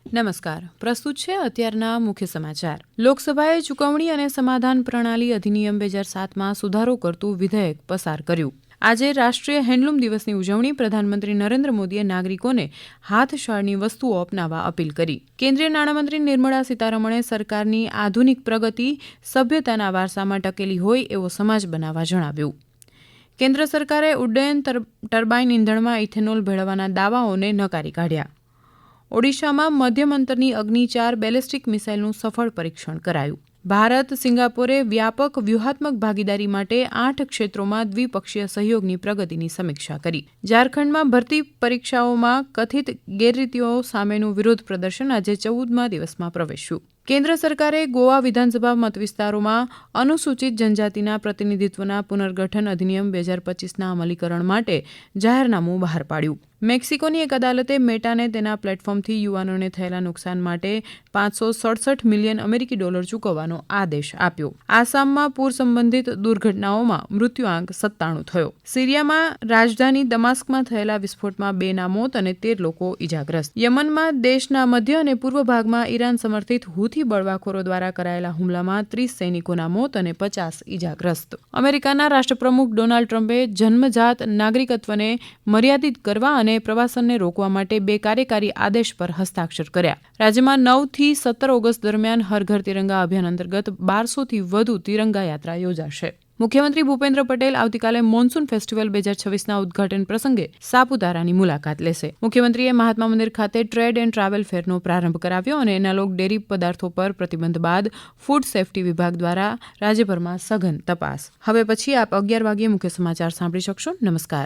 નમસ્કાર. પ્રસ્તુત છે અત્યારના મુખ્ય સમાચાર. લોકસભાએ ચૂકવણી અને સમાધાન પ્રણાલી અધિનિયમ 2007માં સુધારો કરતું વિધેયક પસાર કર્યું. આજે રાષ્ટ્રીય હેન્ડલૂમ દિવસની ઉજવણી પ્રધાનમંત્રી નરેન્દ્ર મોદીએ નાગરિકોને હાથશાળની વસ્તુઓ અપનાવવા અપીલ કરી. કેન્દ્રીય નાણામંત્રી નિર્મળા સીતારમણે સરકારની આધુનિક પ્રગતિ સભ્યતાના વારસામાં ટકેલી હોય એવો સમાજ બનાવવા જણાવ્યું. કેન્દ્ર સરકારે ઉડ્ડયન ટર્બાઇન ઇંધણમાં ઇથેનોલ ભેળવવાના દાવાઓને નકારી કાઢ્યા. ઓડિશામાં મધ્યમ અંતરની અગ્નિ-4 બેલિસ્ટિક મિસાઇલનું સફળ પરીક્ષણ કરાયું. ભારત સિંગાપોરે વ્યાપક વ્યૂહાત્મક ભાગીદારી માટે 8 ક્ષેત્રોમાં દ્વિપક્ષીય સહયોગની પ્રગતિની સમીક્ષા કરી. ઝારખંડમાં ભરતી પરીક્ષાઓમાં કથિત ગેરરીતિઓ સામેનું વિરોધ પ્રદર્શન આજે 14મા દિવસમાં પ્રવેશ્યું. કેન્દ્ર સરકારે ગોવા વિધાનસભા મતવિસ્તારોમાં અનુસૂચિત જનજાતિના પ્રતિનિધિત્વના પુનર્ગઠન અધિનિયમ 2025ના અમલીકરણ માટે જાહેરનામું બહાર પાડ્યું. મેક્સિકોની એક અદાલતે મેટાને તેના પ્લેટફોર્મથી યુવાનોને થયેલા નુકસાન માટે $567 મિલિયન અમેરિકી ચૂકવવાનો આદેશ આપ્યો. આસામમાં પૂર સંબંધિત દુર્ઘટનાઓમાં મૃત્યુઆંક 97 થયો. સિરિયામાં રાજધાની દમાસ્કમાં થયેલા વિસ્ફોટમાં 2ના મોત અને 13 લોકો ઇજાગ્રસ્ત. યમનમાં દેશના મધ્ય અને પૂર્વ ભાગમાં ઈરાન સમર્થિત હુથી બળવાખોરો દ્વારા કરાયેલા હુમલામાં 30 સૈનિકોના મોત અને 50 ઇજાગ્રસ્ત. અમેરિકાના રાષ્ટ્રપ્રમુખ ડોનાલ્ડ ટ્રમ્પે જન્મજાત નાગરિકત્વને મર્યાદિત કરવા અને પ્રવાસનને રોકવા માટે 2 કાર્યકારી આદેશ પર હસ્તાક્ષર કર્યા. રાજ્યમાં 9 થી 17 ઓગસ્ટ દરમિયાન હર ઘર તિરંગા અભિયાન અંતર્ગત 1200થી વધુ તિરંગા યાત્રા યોજાશે. મુખ્યમંત્રી ભૂપેન્દ્ર પટેલ આવતીકાલે મોન્સૂન ફેસ્ટિવલ 2026ના ઉદઘાટન પ્રસંગે સાપુતારાની મુલાકાત લેશે. મુખ્યમંત્રીએ મહાત્મા મંદિર ખાતે ટ્રેડ એન્ડ ટ્રાવેલ ફેરનો પ્રારંભ કરાવ્યો અને એનાલોગ ડેરી પદાર્થો પર પ્રતિબંધ બાદ ફૂડ સેફ્ટી વિભાગ દ્વારા રાજ્યભરમાં સઘન તપાસ. હવે પછી આપ 11 વાગ્યે મુખ્ય સમાચાર સાંભળી શકશો. નમસ્કાર.